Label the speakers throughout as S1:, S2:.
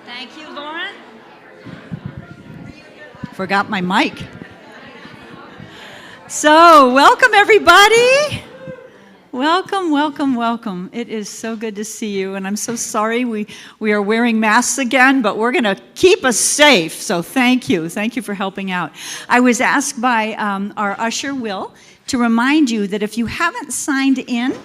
S1: Thank you, Lauren. Forgot my mic. So, welcome everybody. Welcome, welcome, welcome. It is so good to see you, and I'm so sorry we are wearing masks again, but we're going to keep us safe, so thank you. Thank you for helping out. I was asked by our usher, Will, to remind you that if you haven't signed in,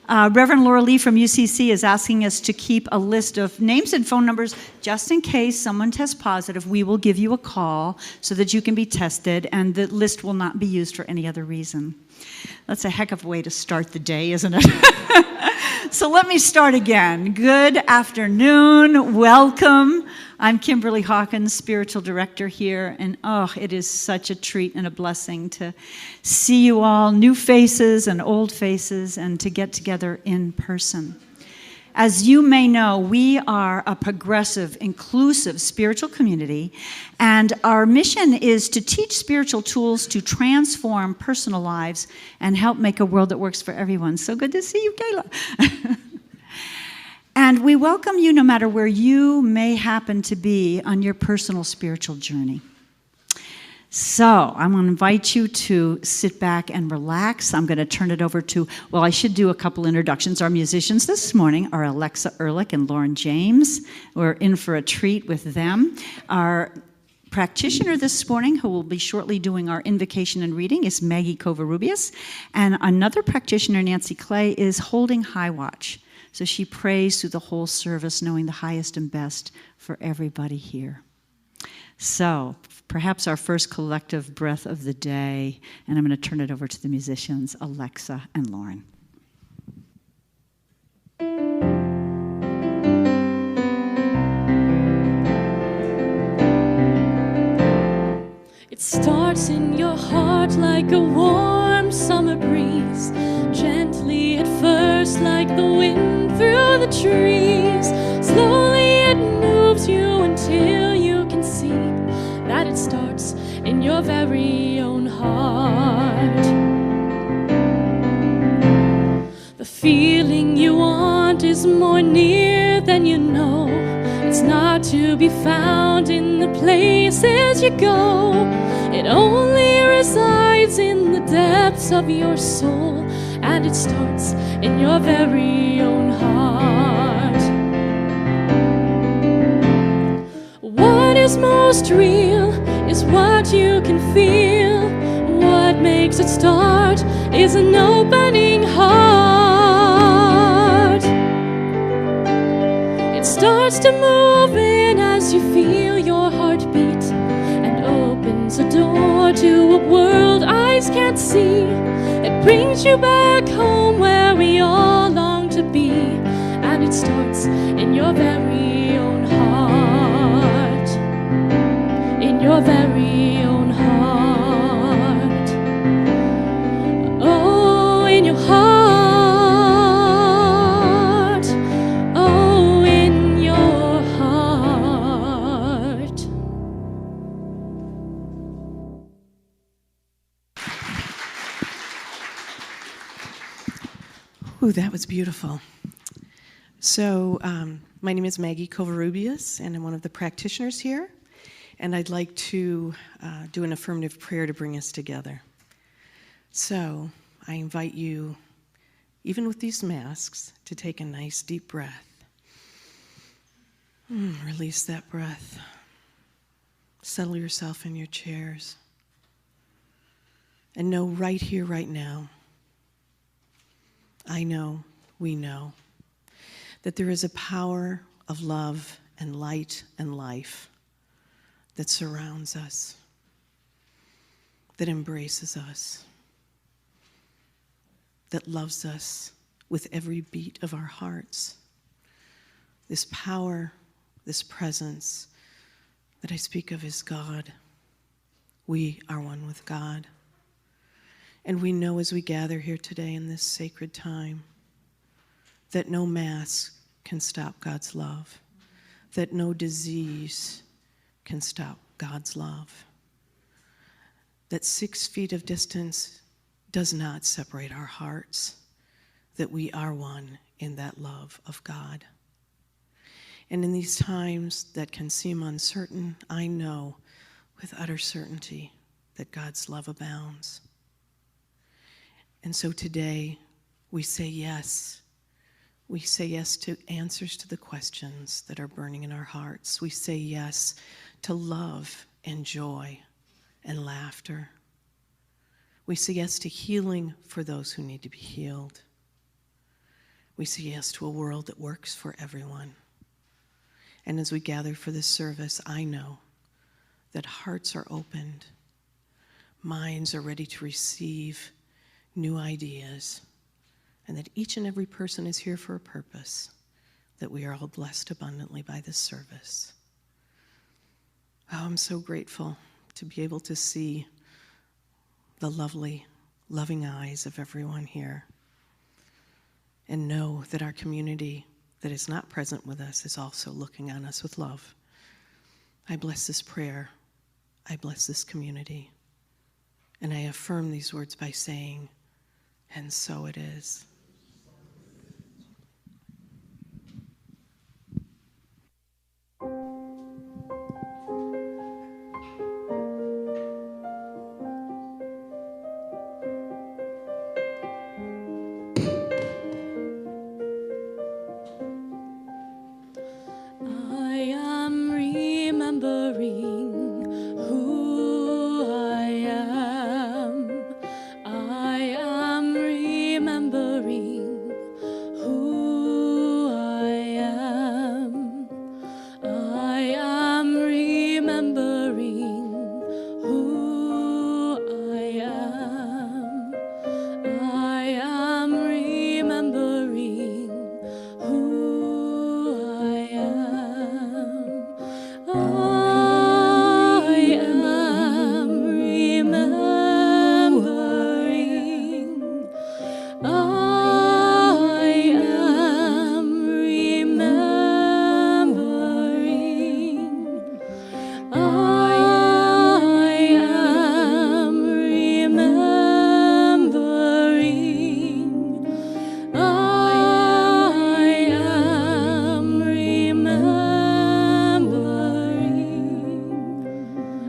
S1: Reverend Laura Lee from UCC is asking us to keep a list of names and phone numbers just in case someone tests positive. We will give you a call so that you can be tested, and the list will not be used for any other reason. That's a heck of a way to start the day, isn't it? So let me start again. Good afternoon. Welcome. I'm Kimberly Hawkins, Spiritual Director here, and it is such a treat and a blessing to see you all, new faces and old faces, and to get together in person. As you may know, we are a progressive, inclusive spiritual community, and our mission is to teach spiritual tools to transform personal lives and help make a world that works for everyone. So good to see you, Kayla. And we welcome you no matter where you may happen to be on your personal spiritual journey. So I'm going to invite you to sit back and relax. I'm going to turn it over to, well, I should do a couple introductions. Our musicians this morning are Alexa Ehrlich and Lauren James. We're in for a treat with them. Our practitioner this morning, who will be shortly doing our invocation and reading, is Maggie Covarrubias. And another practitioner, Nancy Clay, is holding high watch. So she prays through the whole service, knowing the highest and best for everybody here. So perhaps our first collective breath of the day, and I'm going to turn it over to the musicians, Alexa and Lauren.
S2: It starts in your heart like a warm summer breeze, gently at first like the wind through the trees. Slowly it moves you until you can see that it starts in your very own heart. The feeling you want is more near than you know. It's not to be found in the places you go. It only resides in the depths of your soul, and it starts in your very own heart. What is most real is what you can feel. What makes it start is an opening heart. It starts to move in as you feel your heartbeat, and opens a door to a world eyes can't see. It brings you back home where we all long to be, and it starts in your very own heart. In your very own heart. Oh, in your heart. Oh, in your heart.
S3: Ooh, that was beautiful. So my name is Maggie Covarrubias, and I'm one of the practitioners here. And I'd like to do an affirmative prayer to bring us together. So I invite you, even with these masks, to take a nice deep breath. Release that breath. Settle yourself in your chairs. And know right here, right now, I know, we know, that there is a power of love and light and life that surrounds us, that embraces us, that loves us with every beat of our hearts. This power, this presence that I speak of is God. We are one with God. And we know as we gather here today in this sacred time that no mask can stop God's love, that no disease can stop God's love, that 6 feet of distance does not separate our hearts, that we are one in that love of God. And in these times that can seem uncertain, I know with utter certainty that God's love abounds. And so today we say yes. We say yes to answers to the questions that are burning in our hearts. We say yes to love and joy and laughter. We say yes to healing for those who need to be healed. We say yes to a world that works for everyone. And as we gather for this service, I know that hearts are opened, minds are ready to receive new ideas, and that each and every person is here for a purpose, that we are all blessed abundantly by this service. Oh, I'm so grateful to be able to see the lovely, loving eyes of everyone here, and know that our community that is not present with us is also looking on us with love. I bless this prayer. I bless this community. And I affirm these words by saying, and so it is.
S2: I am remembering I am remembering. I am remembering. I am remembering.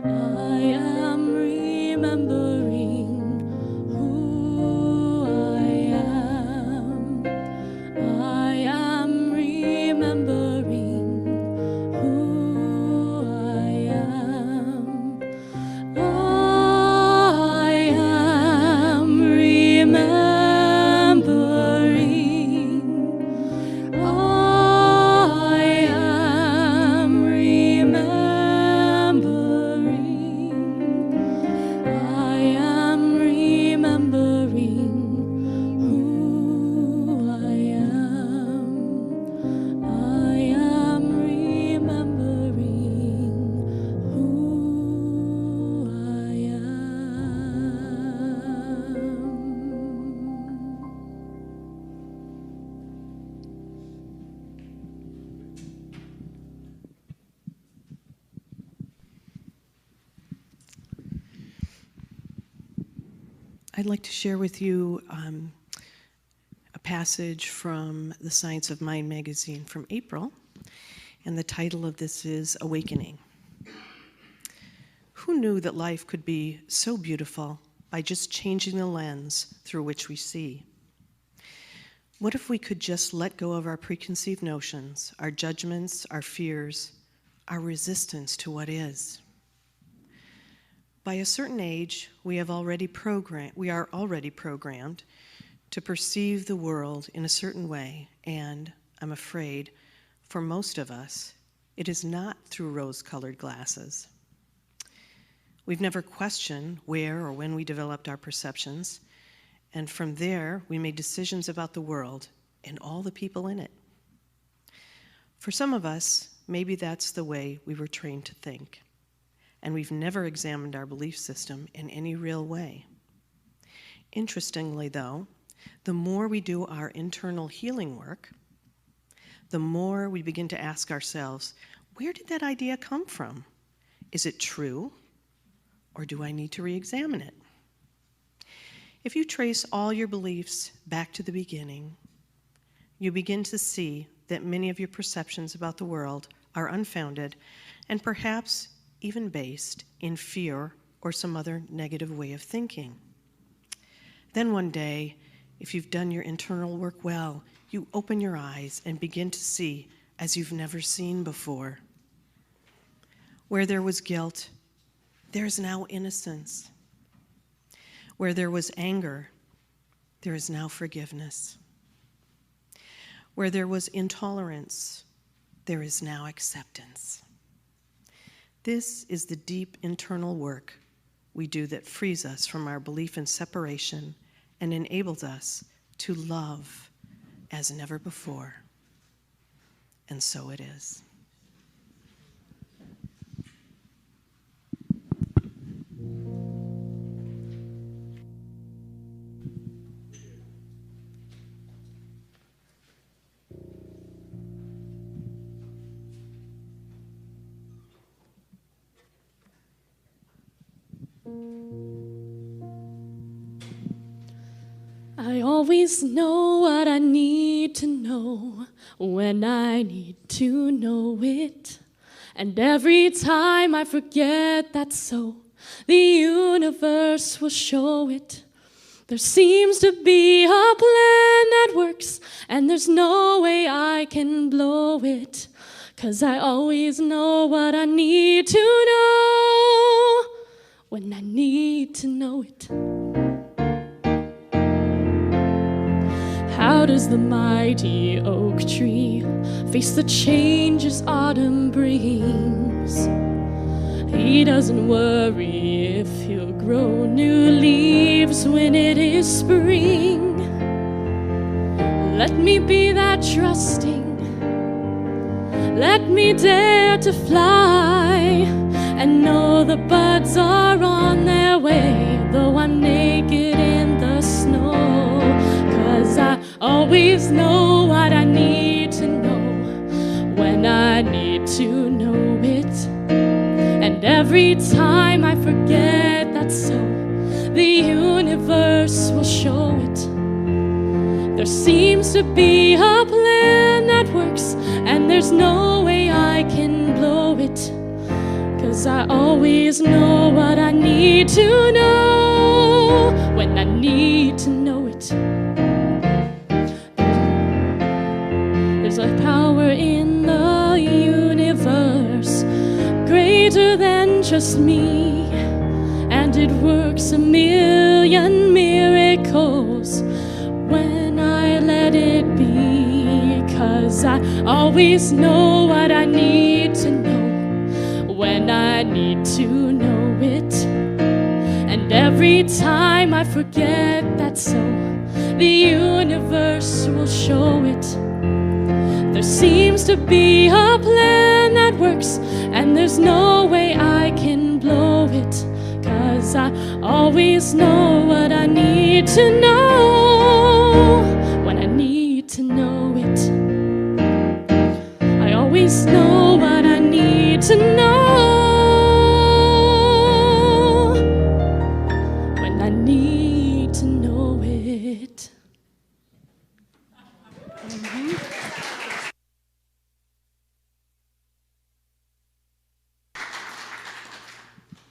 S2: I am remembering who I am. I am remembering who I am. I am remembering. I am remembering. I am remembering who I am. I am remembering who I
S3: I'd like to share with you a passage from the Science of Mind magazine from April, and the title of this is Awakening. Who knew that life could be so beautiful by just changing the lens through which we see? What if we could just let go of our preconceived notions, our judgments, our fears, our resistance to what is? By a certain age, we are already programmed to perceive the world in a certain way, and I'm afraid, for most of us, it is not through rose-colored glasses. We've never questioned where or when we developed our perceptions, and from there, we made decisions about the world and all the people in it. For some of us, maybe that's the way we were trained to think, and we've never examined our belief system in any real way. Interestingly, though, the more we do our internal healing work, the more we begin to ask ourselves, where did that idea come from? Is it true, or do I need to re-examine it? If you trace all your beliefs back to the beginning, you begin to see that many of your perceptions about the world are unfounded and perhaps even based in fear or some other negative way of thinking. Then one day, if you've done your internal work well, you open your eyes and begin to see as you've never seen before. Where there was guilt, there is now innocence. Where there was anger, there is now forgiveness. Where there was intolerance, there is now acceptance. This is the deep internal work we do that frees us from our belief in separation and enables us to love as never before. And so it is.
S2: I always know what I need to know when I need to know it. And every time I forget that's so, the universe will show it. There seems to be a plan that works, and there's no way I can blow it. 'Cause I always know what I need to know when I need to know it. How does the mighty oak tree face the changes autumn brings? He doesn't worry if he'll grow new leaves when it is spring. Let me be that trusting. Let me dare to fly and know the buds are on their way, though I'm naked in the snow. always know what I need to know when I need to know it. And every time I forget that's so, the universe will show it. There seems to be a plan that works, and there's no way I can blow it. 'Cause I always know what I need to know when I need to know it. There's a power in the universe greater than just me, and it works a million miracles when I let it be. 'Cause I always know what I need to know when I need to know it. And every time I forget that's so, the universe will show it. There seems to be a plan that works, and there's no way I can blow it. 'Cause I always know what I need to know when I need to know it. I always know what I need to know when I need to know it.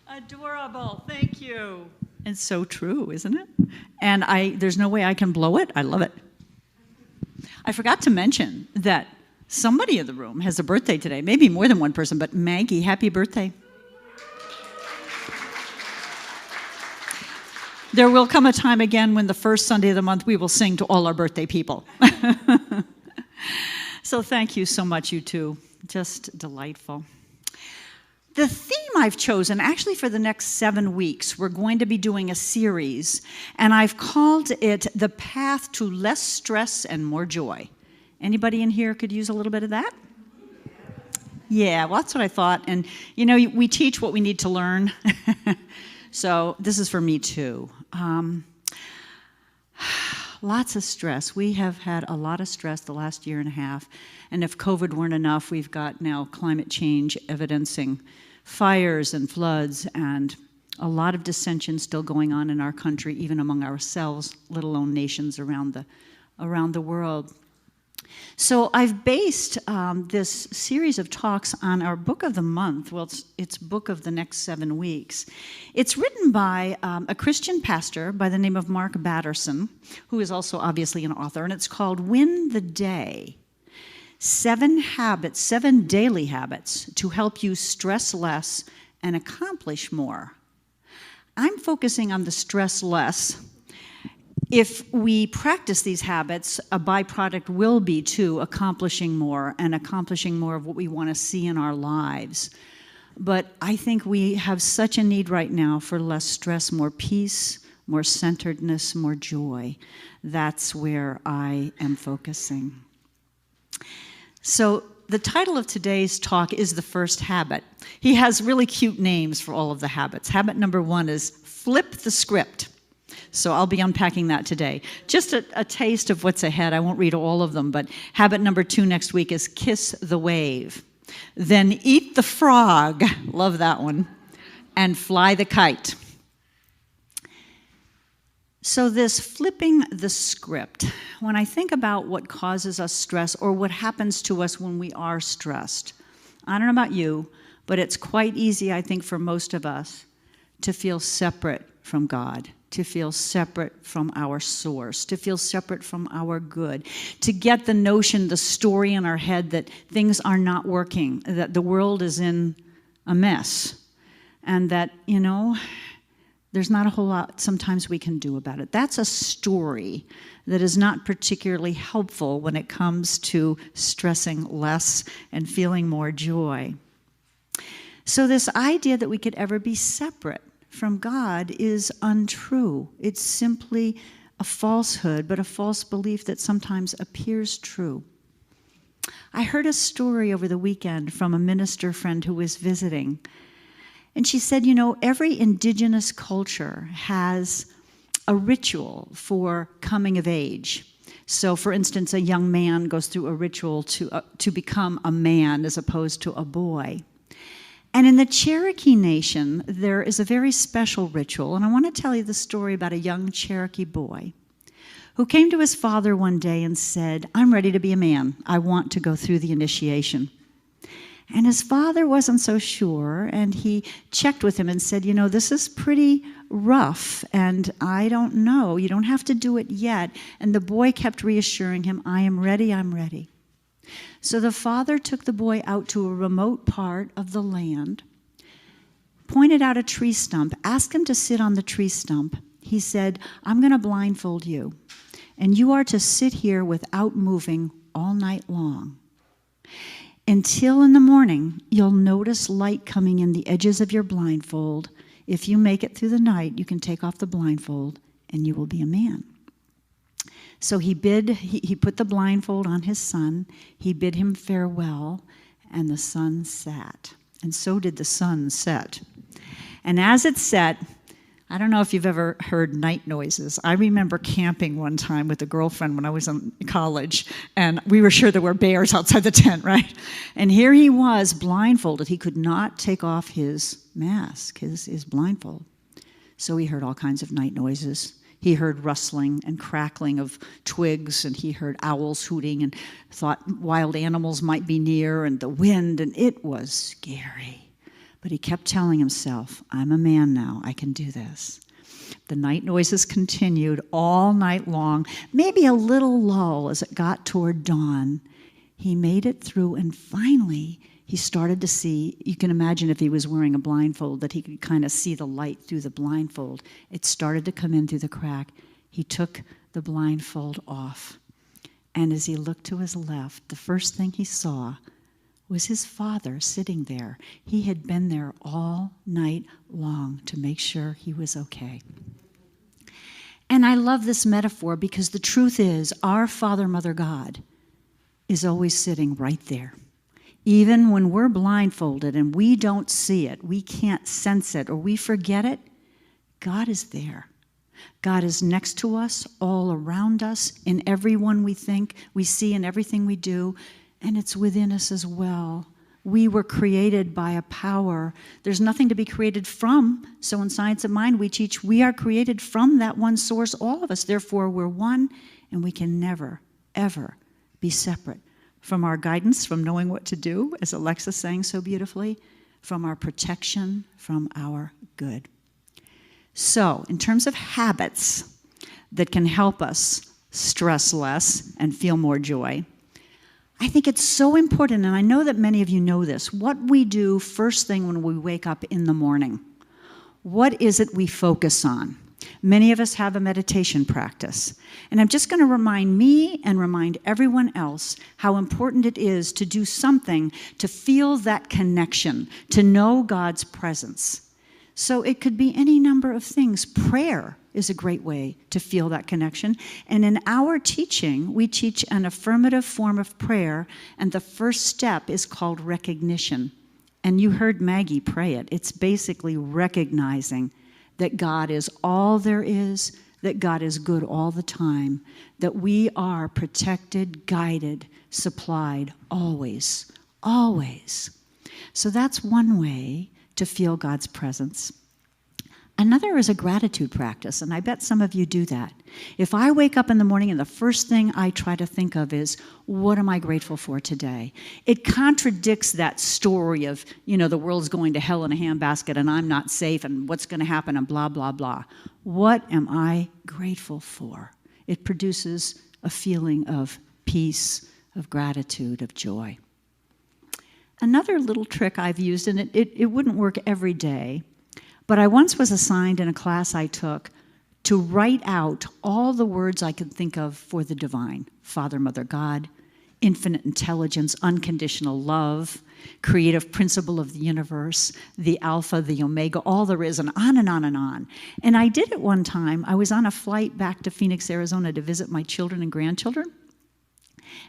S1: Adorable. Thank you. It's so true, isn't it? And there's no way I can blow it. I love it. I forgot to mention that somebody in the room has a birthday today. Maybe more than one person, but Maggie, happy birthday. There will come a time again when the first Sunday of the month we will sing to all our birthday people. So thank you so much, you two. Just delightful. The theme I've chosen, actually for the next 7 weeks, we're going to be doing a series, and I've called it The Path to Less Stress and More Joy. Anybody in here could use a little bit of that? Yeah, well, that's what I thought. And, you know, we teach what we need to learn. So this is for me, too. Lots of stress. We have had a lot of stress the last year and a half. And if COVID weren't enough, we've got now climate change evidencing fires and floods and a lot of dissension still going on in our country, even among ourselves, let alone nations around the world. So I've based this series of talks on our book of the month. Well, it's book of the next 7 weeks. It's written by a Christian pastor by the name of Mark Batterson, who is also obviously an author, and it's called Win the Day. 7 daily habits to help you stress less and accomplish more. I'm focusing on the stress less. If we practice these habits, a byproduct will be to accomplishing more and accomplishing more of what we want to see in our lives. But I think we have such a need right now for less stress, more peace, more centeredness, more joy. That's where I am focusing. So the title of today's talk is The First Habit. He has really cute names for all of the habits. Habit number 1 is flip the script. So I'll be unpacking that today. Just a taste of what's ahead. I won't read all of them, but habit number 2 next week is kiss the wave. Then eat the frog. Love that one. And fly the kite. So this flipping the script, when I think about what causes us stress or what happens to us when we are stressed, I don't know about you, but it's quite easy, I think, for most of us to feel separate from God, to feel separate from our source, to feel separate from our good, to get the notion, the story in our head that things are not working, that the world is in a mess, and that, you know, there's not a whole lot sometimes we can do about it. That's a story that is not particularly helpful when it comes to stressing less and feeling more joy. So this idea that we could ever be separate from God is untrue. It's simply a falsehood, but a false belief that sometimes appears true. I heard a story over the weekend from a minister friend who was visiting. And she said, you know, every indigenous culture has a ritual for coming of age. So, for instance, a young man goes through a ritual to become a man as opposed to a boy. And in the Cherokee Nation, there is a very special ritual, and I want to tell you the story about a young Cherokee boy who came to his father one day and said, "I'm ready to be a man. I want to go through the initiation." And his father wasn't so sure, and he checked with him and said, "You know, this is pretty rough, and I don't know. You don't have to do it yet." And the boy kept reassuring him, "I am ready, I'm ready." So the father took the boy out to a remote part of the land, pointed out a tree stump, asked him to sit on the tree stump. He said, "I'm going to blindfold you, and you are to sit here without moving all night long. Until in the morning, you'll notice light coming in the edges of your blindfold. If you make it through the night, you can take off the blindfold, and you will be a man." So he put the blindfold on his son. He bid him farewell, and the sun sat. And so did the sun set. And as it set, I don't know if you've ever heard night noises. I remember camping one time with a girlfriend when I was in college, and we were sure there were bears outside the tent, right? And here he was, blindfolded. He could not take off his mask, his blindfold. So he heard all kinds of night noises. He heard rustling and crackling of twigs, and he heard owls hooting and thought wild animals might be near, and the wind, and it was scary. But he kept telling himself, "I'm a man now, I can do this." The night noises continued all night long, maybe a little lull as it got toward dawn. He made it through, and finally he started to see, you can imagine if he was wearing a blindfold, that he could kind of see the light through the blindfold. It started to come in through the crack. He took the blindfold off, and as he looked to his left, the first thing he saw was his father sitting there. He had been there all night long to make sure he was okay. And I love this metaphor because the truth is, our Father, Mother, God is always sitting right there. Even when we're blindfolded and we don't see it, we can't sense it, or we forget it, God is there. God is next to us, all around us, in everyone we think, we see, and everything we do. And it's within us as well. We were created by a power. There's nothing to be created from. So in Science of Mind, we teach we are created from that one source, all of us. Therefore, we're one, and we can never, ever be separate from our guidance, from knowing what to do, as Alexa sang so beautifully, from our protection, from our good. So in terms of habits that can help us stress less and feel more joy, I think it's so important, and I know that many of you know this, what we do first thing when we wake up in the morning. What is it we focus on? Many of us have a meditation practice. And I'm just going to remind me and remind everyone else how important it is to do something to feel that connection, to know God's presence. So it could be any number of things. Prayer is a great way to feel that connection. And in our teaching, we teach an affirmative form of prayer, and the first step is called recognition. And you heard Maggie pray it. It's basically recognizing that God is all there is, that God is good all the time, that we are protected, guided, supplied, always, always. So that's one way to feel God's presence. Another is a gratitude practice, and I bet some of you do that. If I wake up in the morning and the first thing I try to think of is, what am I grateful for today? It contradicts that story of, the world's going to hell in a handbasket and I'm not safe and what's going to happen and blah, blah, blah. What am I grateful for? It produces a feeling of peace, of gratitude, of joy. Another little trick I've used, and it wouldn't work every day, but I once was assigned in a class I took to write out all the words I could think of for the divine. Father, Mother, God, infinite intelligence, unconditional love, creative principle of the universe, the Alpha, the Omega, all there is, and on and on and on. And I did it one time. I was on a flight back to Phoenix, Arizona to visit my children and grandchildren.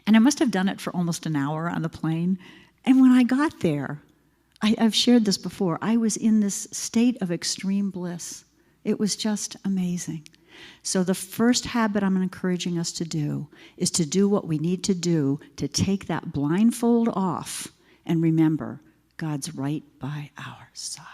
S1: And I must have done it for almost an hour on the plane. And when I got there, I've shared this before, I was in this state of extreme bliss. It was just amazing. So the first habit I'm encouraging us to do is to do what we need to do to take that blindfold off and remember God's right by our side.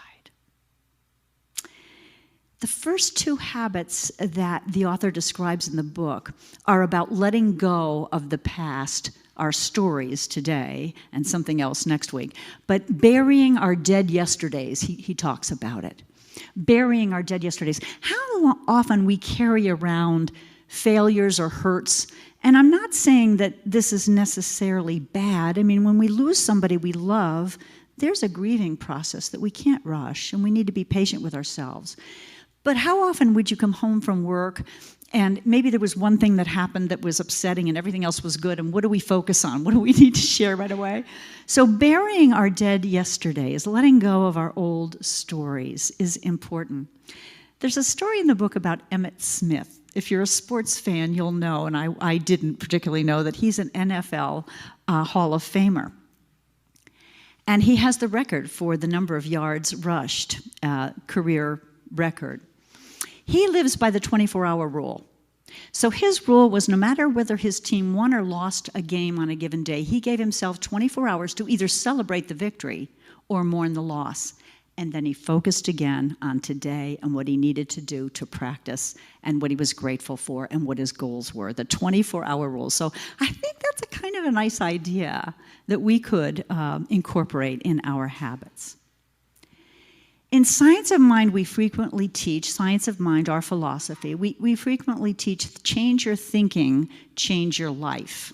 S1: The first two habits that the author describes in the book are about letting go of the past, our stories today, and something else next week, but burying our dead yesterdays. He talks about it. Burying our dead yesterdays. How often we carry around failures or hurts, and I'm not saying that this is necessarily bad. I mean, when we lose somebody we love, there's a grieving process that we can't rush, and we need to be patient with ourselves. But how often would you come home from work and maybe there was one thing that happened that was upsetting and everything else was good, and what do we focus on? What do we need to share right away? So burying our dead yesterdays, letting go of our old stories is important. There's a story in the book about Emmitt Smith. If you're a sports fan, you'll know, and I didn't particularly know, that he's an NFL Hall of Famer. And he has the record for the number of yards rushed, career record. He lives by the 24-hour rule. So his rule was no matter whether his team won or lost a game on a given day, he gave himself 24 hours to either celebrate the victory or mourn the loss. And then he focused again on today and what he needed to do to practice and what he was grateful for and what his goals were, the 24-hour rule. So I think that's a kind of a nice idea that we could incorporate in our habits. In Science of Mind, we frequently teach, Science of Mind, our philosophy, we frequently teach change your thinking, change your life.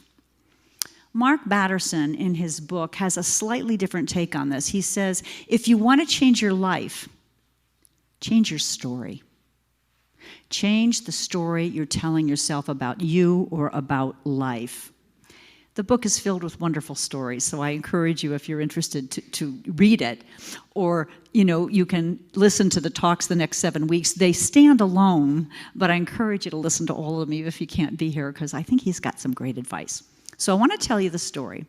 S1: Mark Batterson, in his book, has a slightly different take on this. He says, if you want to change your life, change your story. Change the story you're telling yourself about you or about life. The book is filled with wonderful stories, so I encourage you, if you're interested, to read it. Or, you can listen to the talks the next 7 weeks. They stand alone, but I encourage you to listen to all of them, even if you can't be here, because I think he's got some great advice. So I want to tell you the story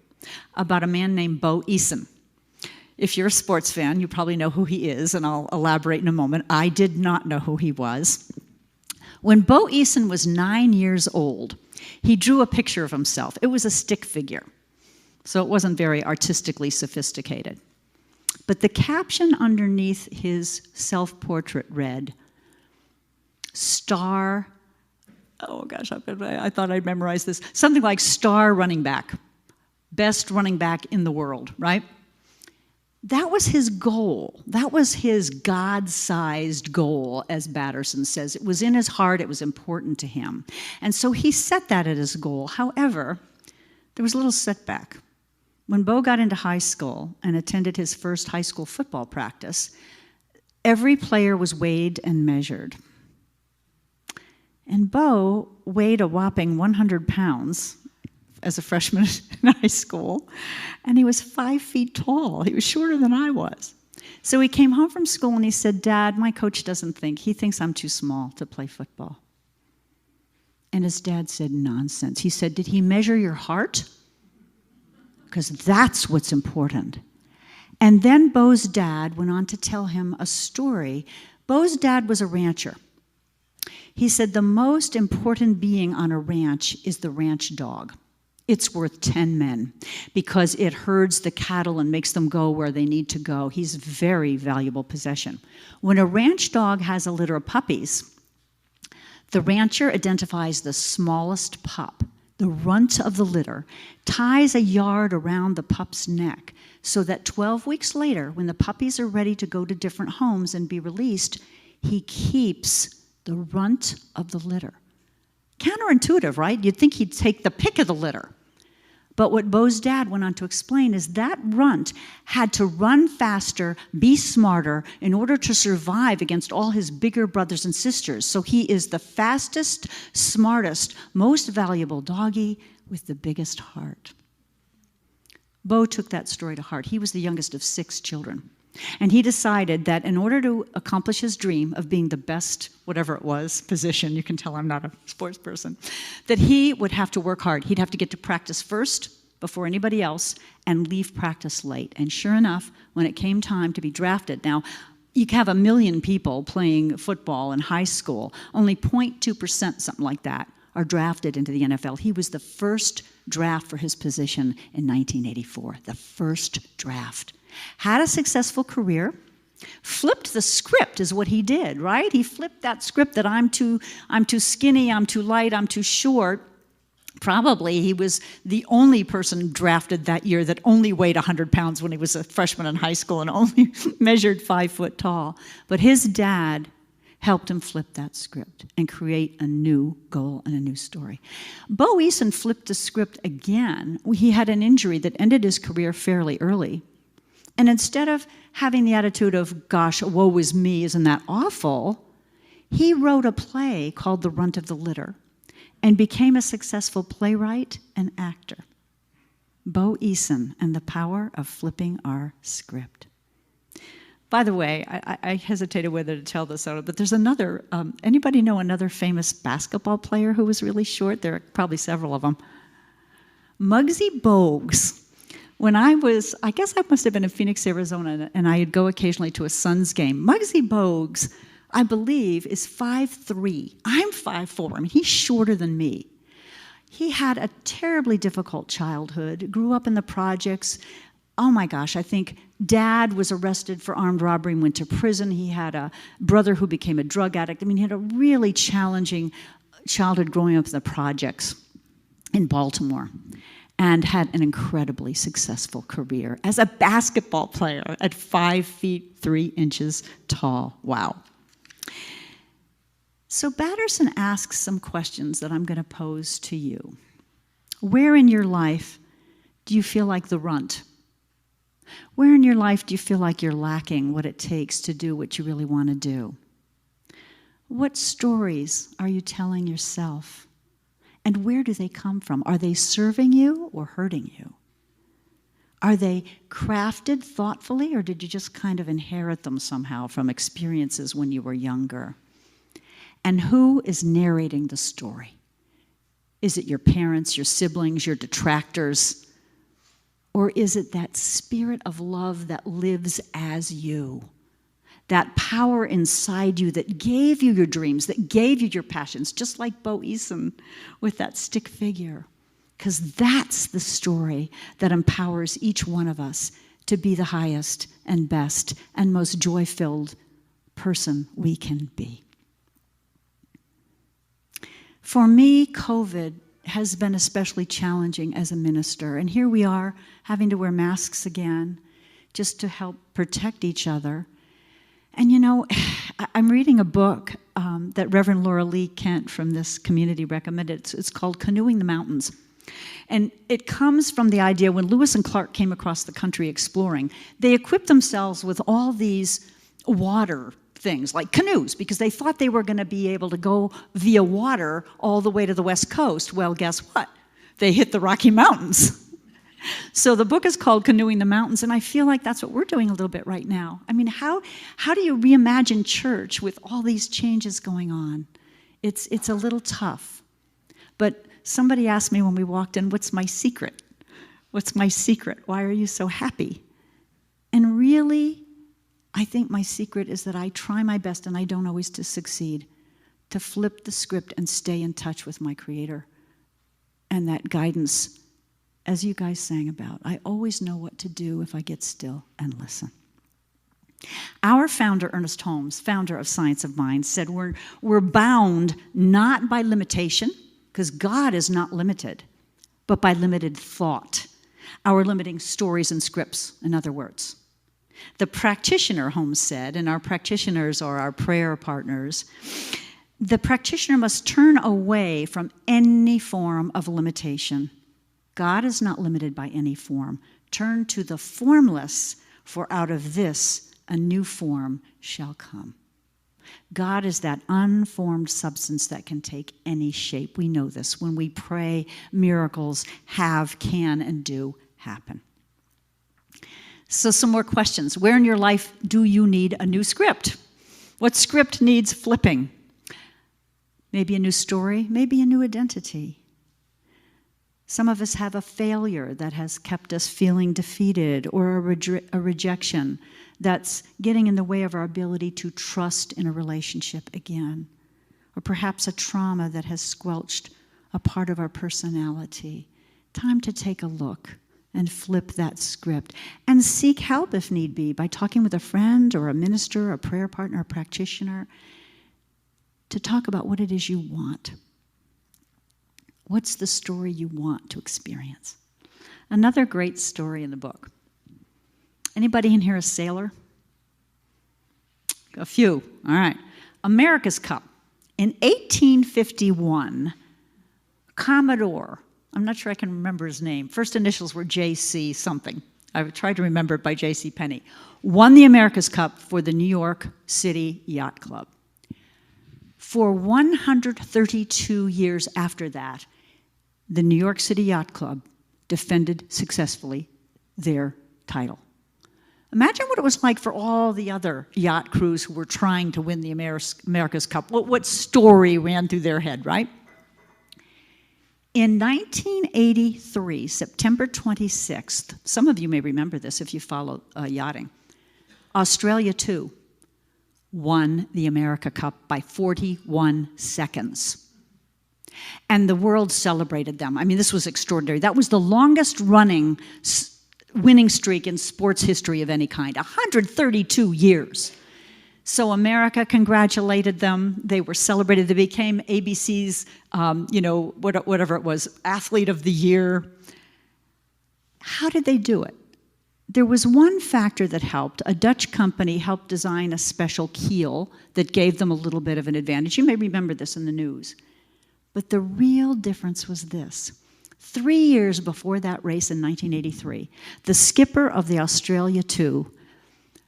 S1: about a man named Bo Eason. If you're a sports fan, you probably know who he is, and I'll elaborate in a moment. I did not know who he was. When Bo Eason was 9 years old, he drew a picture of himself. It was a stick figure, so it wasn't very artistically sophisticated. But the caption underneath his self-portrait read, "Star," oh gosh, I thought I'd memorize this, something like star running back, best running back in the world, right? That was his goal. That was his God-sized goal, as Batterson says. It was in his heart. It was important to him. And so he set that as his goal. However, there was a little setback. When Bo got into high school and attended his first high school football practice, every player was weighed and measured. And Bo weighed a whopping 100 pounds as a freshman in high school, and he was 5 feet tall. He was shorter than I was. So he came home from school and he said, "Dad, my coach doesn't think, he thinks I'm too small to play football." And his dad said, "Nonsense." He said, "Did he measure your heart? Because that's what's important." And then Bo's dad went on to tell him a story. Bo's dad was a rancher. He said the most important being on a ranch is the ranch dog. It's worth 10 men because it herds the cattle and makes them go where they need to go. He's a very valuable possession. When a ranch dog has a litter of puppies, the rancher identifies the smallest pup, the runt of the litter, ties a yard around the pup's neck so that 12 weeks later, when the puppies are ready to go to different homes and be released, he keeps the runt of the litter. Counterintuitive, right? You'd think he'd take the pick of the litter. But what Bo's dad went on to explain is that runt had to run faster, be smarter, in order to survive against all his bigger brothers and sisters. So he is the fastest, smartest, most valuable doggy with the biggest heart. Bo took that story to heart. He was the youngest of 6 children. And he decided that in order to accomplish his dream of being the best, whatever it was, position, you can tell I'm not a sports person, that he would have to work hard. He'd have to get to practice first before anybody else and leave practice late. And sure enough, when it came time to be drafted, now, you have 1 million people playing football in high school. Only 0.2%, something like that, are drafted into the NFL. He was the first draft for his position in 1984, the first draft. Had a successful career, flipped the script is what he did, right? He flipped that script that I'm too skinny, I'm too light, I'm too short. Probably he was the only person drafted that year that only weighed 100 pounds when he was a freshman in high school and only measured 5 foot tall. But his dad helped him flip that script and create a new goal and a new story. Bo Eason flipped the script again. He had an injury that ended his career fairly early. And instead of having the attitude of, gosh, woe is me, isn't that awful, he wrote a play called The Runt of the Litter and became a successful playwright and actor. Bo Eason and the power of flipping our script. By the way, I hesitated whether to tell this out, but there's another, anybody know another famous basketball player who was really short? There are probably several of them. Muggsy Bogues. When I guess I must have been in Phoenix, Arizona, and I'd go occasionally to a Suns game. Muggsy Bogues, I believe, is 5'3". I'm 5'4". I mean, he's shorter than me. He had a terribly difficult childhood, grew up in the projects. Oh my gosh, I think Dad was arrested for armed robbery and went to prison. He had a brother who became a drug addict. I mean, he had a really challenging childhood growing up in the projects in Baltimore and had an incredibly successful career as a basketball player at 5 feet 3 inches tall. Wow. So Batterson asks some questions that I'm going to pose to you. Where in your life do you feel like the runt? Where in your life do you feel like you're lacking what it takes to do what you really want to do? What stories are you telling yourself? And where do they come from? Are they serving you or hurting you? Are they crafted thoughtfully, or did you just kind of inherit them somehow from experiences when you were younger? And who is narrating the story? Is it your parents, your siblings, your detractors? Or is it that spirit of love that lives as you? That power inside you that gave you your dreams, that gave you your passions, just like Bo Eason with that stick figure. Because that's the story that empowers each one of us to be the highest and best and most joy-filled person we can be. For me, COVID has been especially challenging as a minister. And here we are having to wear masks again just to help protect each other. And you know, I'm reading a book that Reverend Laura Lee Kent from this community recommended. It's called Canoeing the Mountains. And it comes from the idea when Lewis and Clark came across the country exploring, they equipped themselves with all these water things like canoes because they thought they were going to be able to go via water all the way to the West Coast. Well, guess what? They hit the Rocky Mountains. So the book is called Canoeing the Mountains, and I feel like that's what we're doing a little bit right now. I mean, how do you reimagine church with all these changes going on? It's a little tough. But somebody asked me when we walked in, what's my secret? What's my secret? Why are you so happy? And really, I think my secret is that I try my best, and I don't always to succeed, to flip the script and stay in touch with my Creator. And that guidance, as you guys sang about, I always know what to do if I get still and listen. Our founder, Ernest Holmes, founder of Science of Mind, said we're bound not by limitation, because God is not limited, but by limited thought. Our limiting stories and scripts, in other words. The practitioner, Holmes said, and our practitioners are our prayer partners, the practitioner must turn away from any form of limitation. God is not limited by any form. Turn to the formless, for out of this a new form shall come. God is that unformed substance that can take any shape. We know this. When we pray, miracles can, and do happen. So some more questions. Where in your life do you need a new script? What script needs flipping? Maybe a new story, maybe a new identity. Some of us have a failure that has kept us feeling defeated, or a rejection that's getting in the way of our ability to trust in a relationship again. Or perhaps a trauma that has squelched a part of our personality. Time to take a look and flip that script and seek help if need be by talking with a friend or a minister, a prayer partner, a practitioner, to talk about what it is you want. What's the story you want to experience? Another great story in the book. Anybody in here a sailor? A few. All right. America's Cup. In 1851, Commodore, I'm not sure I can remember his name, first initials were J.C. something. I've tried to remember it by J.C. Penney, won the America's Cup for the New York City Yacht Club. For 132 years after that, the New York City Yacht Club defended successfully their title. Imagine what it was like for all the other yacht crews who were trying to win the America's Cup. What story ran through their head, right? In 1983, September 26th, some of you may remember this if you follow yachting, Australia 2 won the America Cup by 41 seconds. And the world celebrated them. I mean, this was extraordinary. That was the longest running winning streak in sports history of any kind, 132 years. So America congratulated them. They were celebrated. They became ABC's, whatever it was, Athlete of the Year. How did they do it? There was one factor that helped. A Dutch company helped design a special keel that gave them a little bit of an advantage. You may remember this in the news. But the real difference was this. 3 years before that race in 1983, the skipper of the Australia 2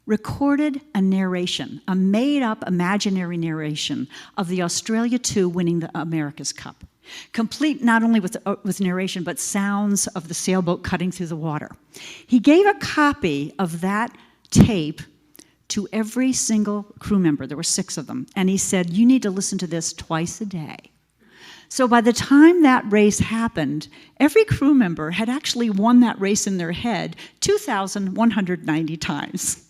S1: recorded a narration, a made-up imaginary narration of the Australia 2 winning the America's Cup, complete not only with narration, but sounds of the sailboat cutting through the water. He gave a copy of that tape to every single crew member. There were 6 of them. And he said, you need to listen to this twice a day. So by the time that race happened, every crew member had actually won that race in their head 2,190 times.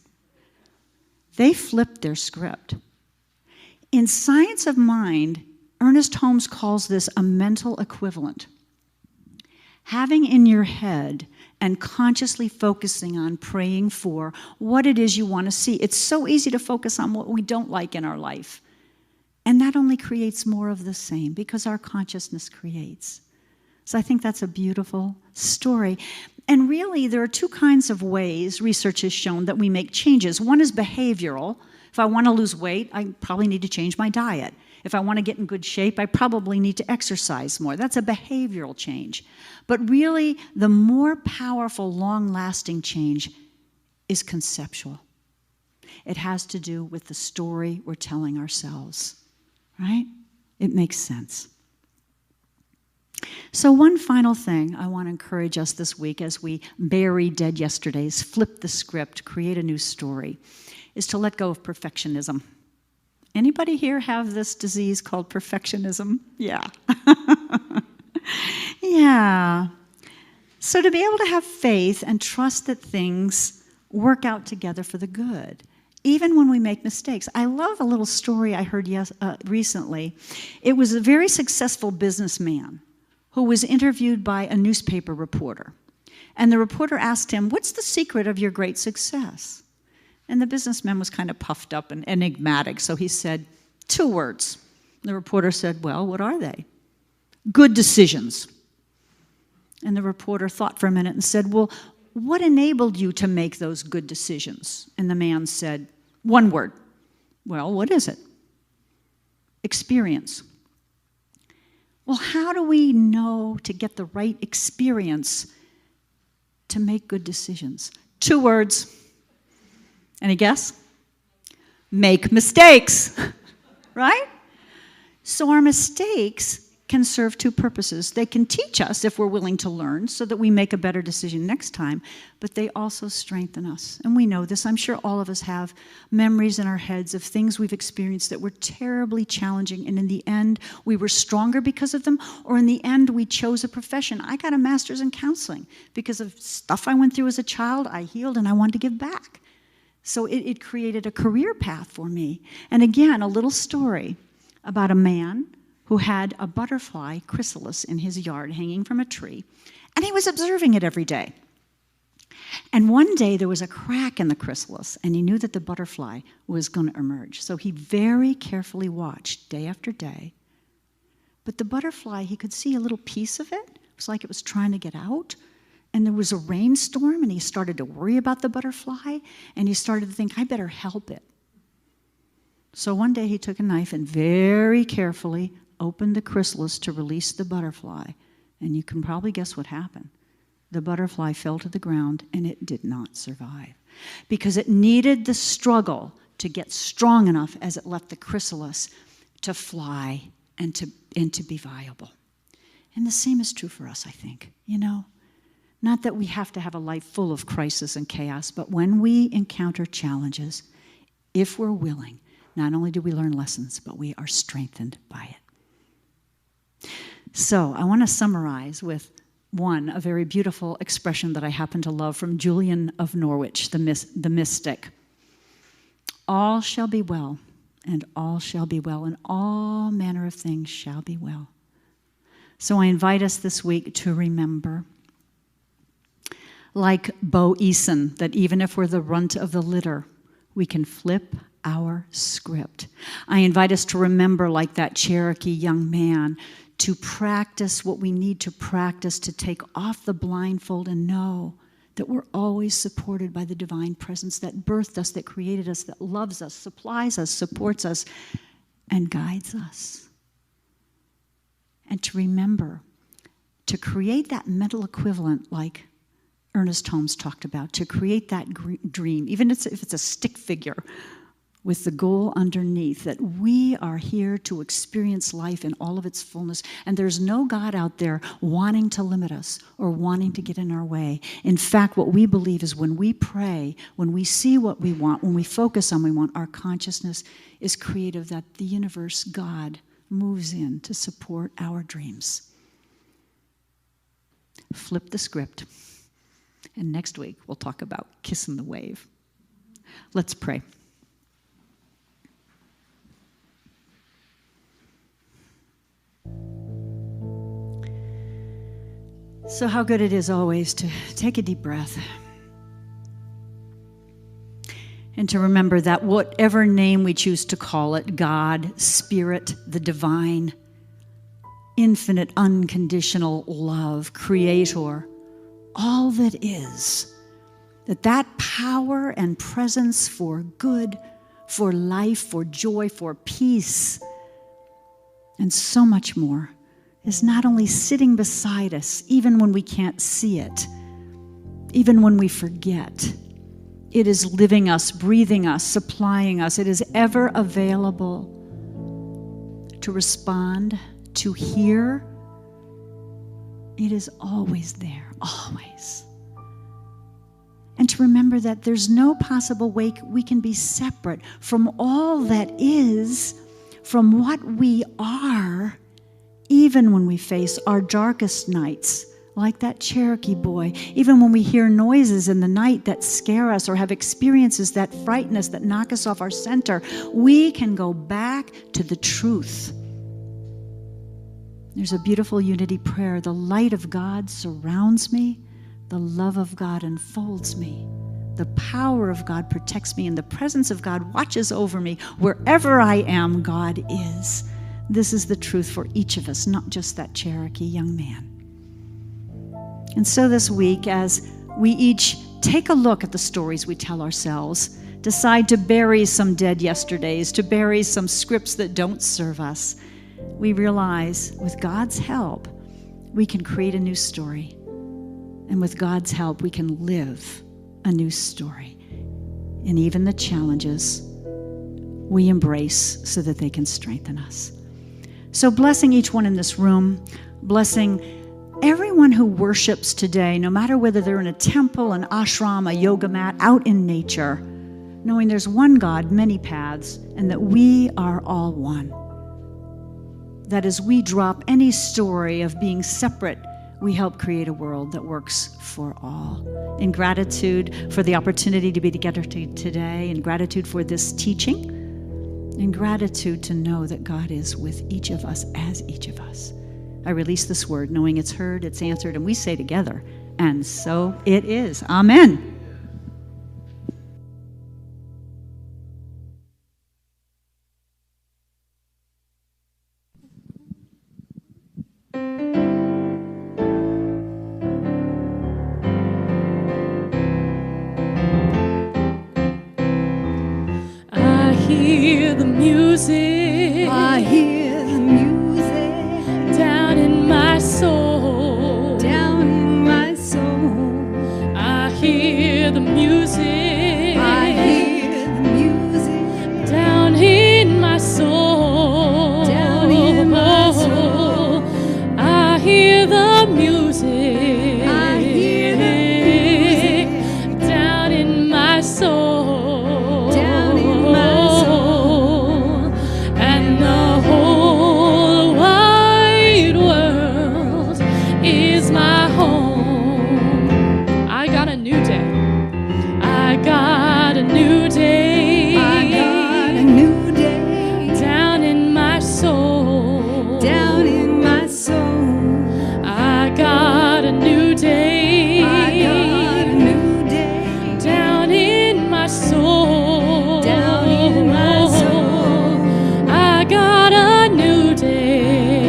S1: They flipped their script. In Science of Mind, Ernest Holmes calls this a mental equivalent. Having in your head and consciously focusing on praying for what it is you want to see. It's so easy to focus on what we don't like in our life. And that only creates more of the same because our consciousness creates. So I think that's a beautiful story. And really, there are 2 kinds of ways research has shown that we make changes. One is behavioral. If I want to lose weight, I probably need to change my diet. If I want to get in good shape, I probably need to exercise more. That's a behavioral change. But really, the more powerful, long-lasting change is conceptual. It has to do with the story we're telling ourselves. Right? It makes sense. So one final thing I want to encourage us this week as we bury dead yesterdays, flip the script, create a new story, is to let go of perfectionism. Anybody here have this disease called perfectionism? Yeah. Yeah. So to be able to have faith and trust that things work out together for the good, even when we make mistakes. I love a little story I heard recently. It was a very successful businessman who was interviewed by a newspaper reporter. And the reporter asked him, what's the secret of your great success? And the businessman was kind of puffed up and enigmatic, so he said, 2 words. The reporter said, well, what are they? Good decisions. And the reporter thought for a minute and said, well, what enabled you to make those good decisions? And the man said, 1 word. Well, what is it? Experience. Well, how do we know to get the right experience to make good decisions? 2 words. Any guess? Make mistakes, right? So our mistakes can serve two purposes. They can teach us if we're willing to learn so that we make a better decision next time, but they also strengthen us. And we know this. I'm sure all of us have memories in our heads of things we've experienced that were terribly challenging, and in the end, we were stronger because of them, or in the end, we chose a profession. I got a master's in counseling because of stuff I went through as a child. I healed, and I wanted to give back. So it created a career path for me. And again, a little story about a man who had a butterfly chrysalis in his yard hanging from a tree, and he was observing it every day. And one day there was a crack in the chrysalis, and he knew that the butterfly was going to emerge. So he very carefully watched day after day. But the butterfly, he could see a little piece of it. It was like it was trying to get out. And there was a rainstorm, and he started to worry about the butterfly, and he started to think, I better help it. So one day he took a knife and very carefully opened the chrysalis to release the butterfly, and you can probably guess what happened. The butterfly fell to the ground, and it did not survive because it needed the struggle to get strong enough as it left the chrysalis to fly and to be viable. And the same is true for us, I think, Not that we have to have a life full of crisis and chaos, but when we encounter challenges, if we're willing, not only do we learn lessons, but we are strengthened by it. So I want to summarize with a very beautiful expression that I happen to love from Julian of Norwich, the mystic. All shall be well, and all shall be well, and all manner of things shall be well. So I invite us this week to remember, like Bo Eason, that even if we're the runt of the litter, we can flip our script. I invite us to remember, like that Cherokee young man, to practice what we need to practice to take off the blindfold and know that we're always supported by the divine presence that birthed us, that created us, that loves us, supplies us, supports us, and guides us. And to remember to create that mental equivalent like Ernest Holmes talked about, to create that dream, even if it's a stick figure, with the goal underneath that we are here to experience life in all of its fullness, and there's no God out there wanting to limit us or wanting to get in our way. In fact, what we believe is when we pray, when we see what we want, when we focus on what we want, our consciousness is creative, that the universe, God, moves in to support our dreams. Flip the script. And next week, we'll talk about kissing the wave. Let's pray. So how good it is always to take a deep breath and to remember that whatever name we choose to call it, God, Spirit, the divine, infinite, unconditional love, Creator, all that is, that power and presence for good, for life, for joy, for peace, and so much more, is not only sitting beside us, even when we can't see it, even when we forget. It is living us, breathing us, supplying us. It is ever available to respond, to hear. It is always there, always. And to remember that there's no possible way we can be separate from all that is, from what we are, even when we face our darkest nights, like that Cherokee boy, even when we hear noises in the night that scare us or have experiences that frighten us, that knock us off our center, we can go back to the truth. There's a beautiful unity prayer. The light of God surrounds me. The love of God enfolds me. The power of God protects me, and the presence of God watches over me. Wherever I am, God is. This is the truth for each of us, not just that Cherokee young man. And so this week, as we each take a look at the stories we tell ourselves, decide to bury some dead yesterdays, to bury some scripts that don't serve us, we realize with God's help, we can create a new story. And with God's help, we can live a new story. And even the challenges we embrace so that they can strengthen us. So blessing each one in this room, blessing everyone who worships today, no matter whether they're in a temple, an ashram, a yoga mat, out in nature, knowing there's one God, many paths, and that we are all one. That as we drop any story of being separate, we help create a world that works for all. In gratitude for the opportunity to be together today, in gratitude for this teaching, in gratitude to know that God is with each of us as each of us. I release this word, knowing it's heard, it's answered, and we say together, and so it is. Amen.
S2: I hear the music.
S1: I hear the music
S2: down in my soul.
S1: down in my soul.
S2: I hear the music.
S1: I hear the music
S2: down in my soul.
S1: down in my soul.
S2: I hear the music.
S1: I hear the music
S2: down in my soul.
S1: down in my soul.
S2: And the whole wide world is my home. I got a new day. I got a new day.
S1: I got a new day
S2: down in my soul.
S1: down in my soul.
S2: I got a new day.
S1: I got a new day
S2: down in my soul.
S1: down in my soul.
S2: I got a new day.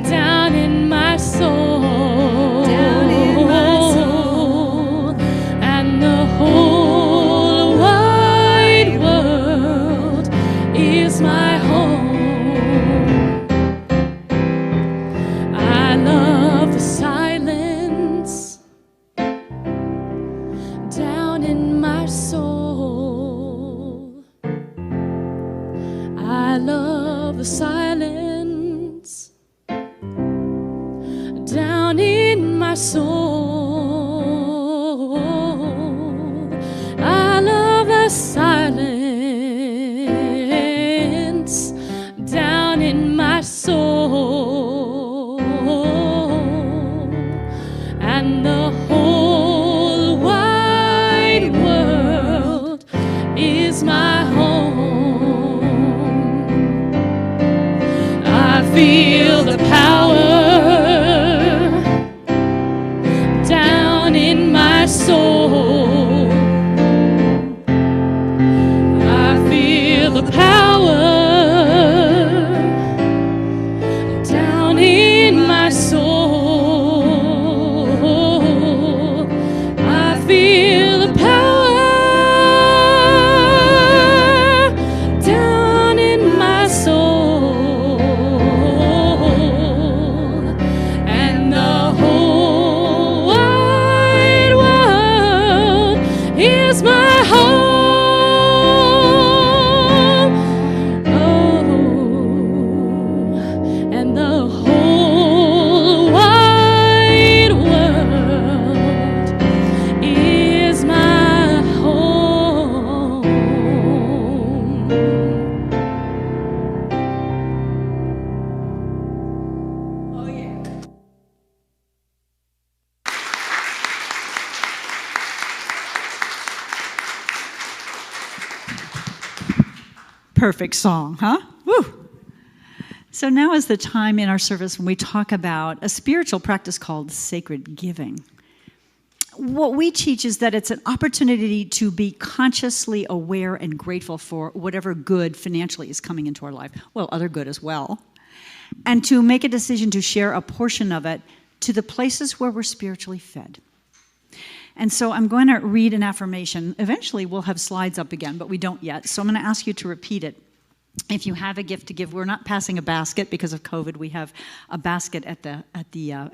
S2: Down in my soul.
S1: Down in my soul.
S2: And the whole wide world is my home. I love the silence down in my soul. I love the silence down in my soul. I love the silence down in my soul. And the whole wide world is my home. I feel the power down in my soul. I feel the power down in my soul. I feel the power down in my soul. And the whole wide world is my home. Oh, and the whole wide world is my home. Oh, yeah.
S1: Perfect song, huh? Woo! So now is the time in our service when we talk about a spiritual practice called sacred giving. What we teach is that it's an opportunity to be consciously aware and grateful for whatever good financially is coming into our life, well, other good as well, and to make a decision to share a portion of it to the places where we're spiritually fed. And so I'm going to read an affirmation. Eventually we'll have slides up again, but we don't yet. So I'm going to ask you to repeat it. If you have a gift to give, we're not passing a basket because of COVID. We have a basket at the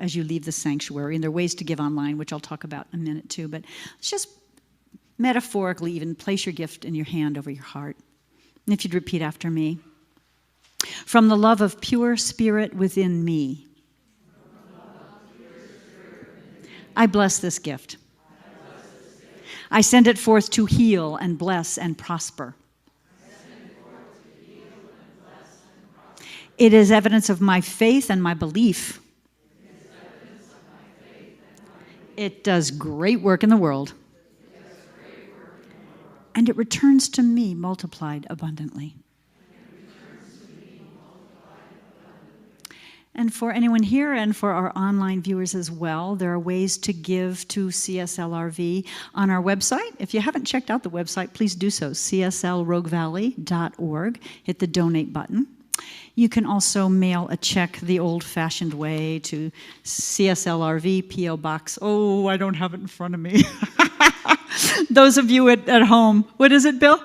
S1: as you leave the sanctuary, and there are ways to give online, which I'll talk about in a minute too. But let's just metaphorically even place your gift in your hand over your heart. And if you'd repeat after me. from the love of pure spirit within me. I bless this gift. I send it forth to heal and bless and prosper. It is evidence of my faith and my belief. It does great work in the world. And it returns to me multiplied abundantly. And for anyone here and for our online viewers as well, there are ways to give to CSLRV on our website. If you haven't checked out the website, please do so, cslroguevalley.org. Hit the donate button. You can also mail a check the old-fashioned way to CSLRV, P.O. Box. Oh, I don't have it in front of me. Those of you at home, what is it, Bill?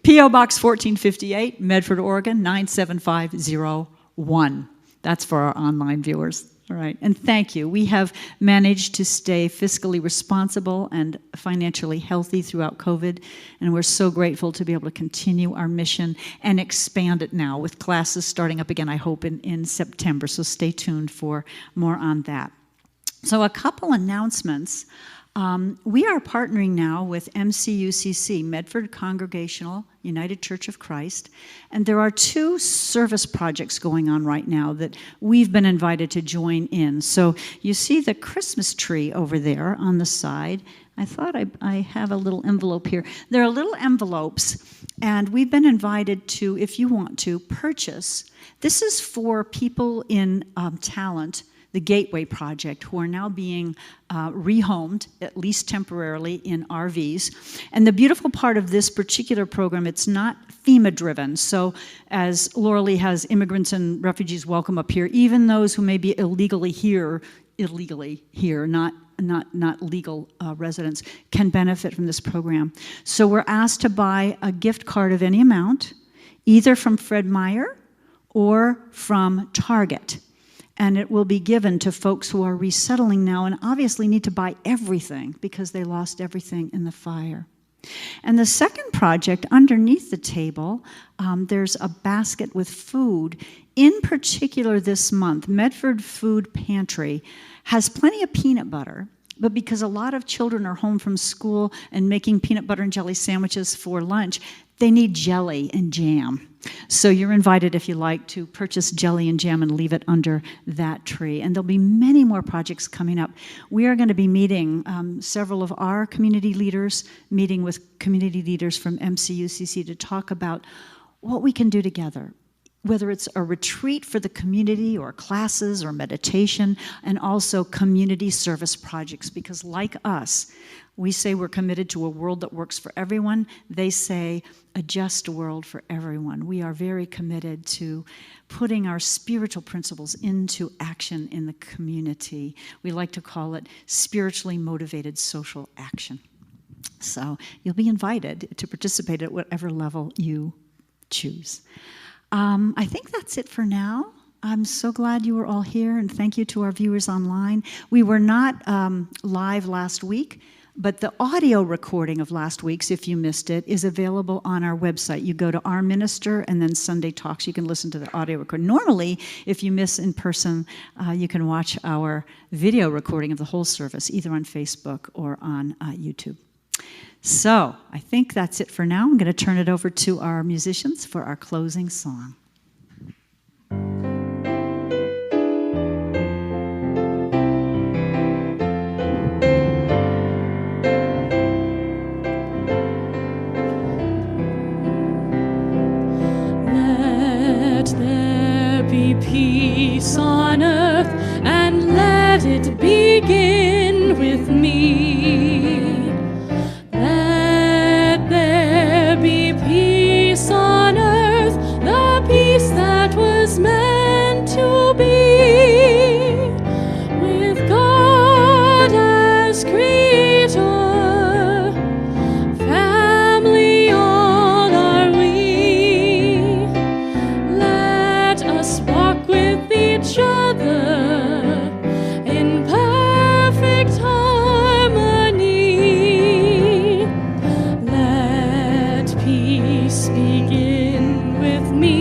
S1: P.O. Box 1458, Medford, Oregon, 97501. That's for our online viewers. All right, and thank you. We have managed to stay fiscally responsible and financially healthy throughout COVID, and we're so grateful to be able to continue our mission and expand it now with classes starting up again, I hope, in September. So stay tuned for more on that. So a couple announcements. We are partnering now with MCUCC, Medford Congregational United Church of Christ, and there are 2 service projects going on right now that we've been invited to join in. So you see the Christmas tree over there on the side. I thought I have a little envelope here. There are little envelopes, and we've been invited to, if you want to, purchase. This is for people in talent, the Gateway Project, who are now being rehomed, at least temporarily, in RVs. And the beautiful part of this particular program, it's not FEMA-driven. So as Laura Lee has immigrants and refugees welcome up here, even those who may be illegally here, not legal residents, can benefit from this program. So we're asked to buy a gift card of any amount, either from Fred Meyer or from Target. And it will be given to folks who are resettling now and obviously need to buy everything because they lost everything in the fire. And the second project, underneath the table, there's a basket with food. In particular this month, Medford Food Pantry has plenty of peanut butter, but because a lot of children are home from school and making peanut butter and jelly sandwiches for lunch, they need jelly and jam. So you're invited, if you like, to purchase jelly and jam and leave it under that tree. And there'll be many more projects coming up. We are going to be meeting several of our community leaders, meeting with community leaders from MCUCC to talk about what we can do together, whether it's a retreat for the community or classes or meditation, and also community service projects, because like us, we say we're committed to a world that works for everyone. They say a just world for everyone. We are very committed to putting our spiritual principles into action in the community. We like to call it spiritually motivated social action. So you'll be invited to participate at whatever level you choose. I think that's it for now. I'm so glad you were all here, and thank you to our viewers online. We were not live last week, but the audio recording of last week's, if you missed it, is available on our website. You go to Our Minister and then Sunday Talks. You can listen to the audio recording. Normally, if you miss in person, you can watch our video recording of the whole service, either on Facebook or on YouTube. So I think that's it for now. I'm going to turn it over to our musicians for our closing song.
S2: Let there be peace on earth, and let it begin with me. Let there be peace on earth, the peace that was meant to be, with God as creator, family all are we. Let us walk with each other in perfect harmony. Let peace begin with me.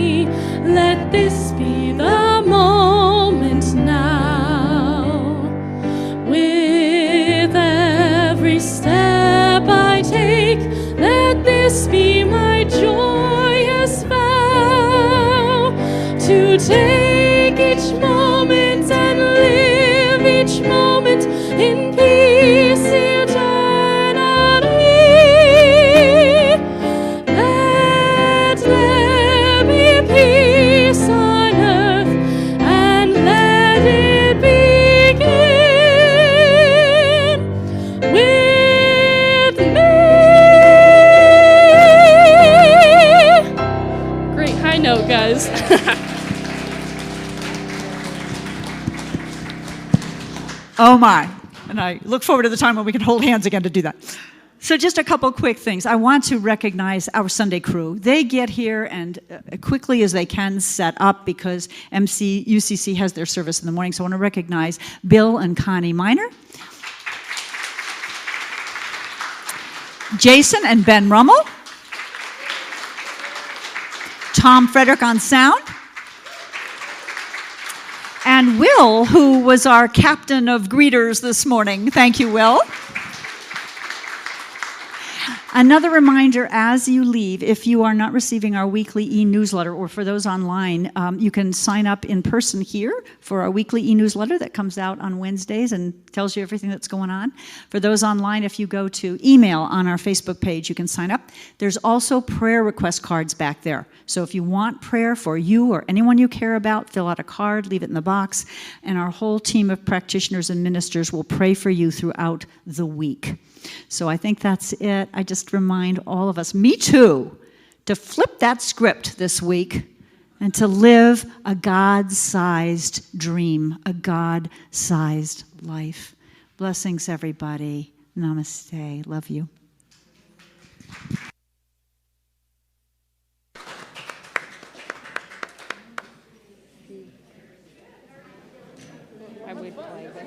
S1: Oh my. And I look forward to the time when we can hold hands again to do that. So just a couple quick things. I want to recognize our Sunday crew. They get here and quickly as they can set up because UCC has their service in the morning. So I want to recognize Bill and Connie Miner, Jason and Ben Rummel, Tom Frederick on sound, and Will, who was our captain of greeters this morning. Thank you, Will. Another reminder as you leave, if you are not receiving our weekly e-newsletter, or for those online, you can sign up in person here for our weekly e-newsletter that comes out on Wednesdays and tells you everything that's going on. For those online, if you go to email on our Facebook page, you can sign up. There's also prayer request cards back there. So if you want prayer for you or anyone you care about, fill out a card, leave it in the box, and our whole team of practitioners and ministers will pray for you throughout the week. So I think that's it. I just remind all of us, me too, to flip that script this week and to live a God-sized dream, a God-sized life. Blessings, everybody. Namaste. Love you.
S2: I would play that.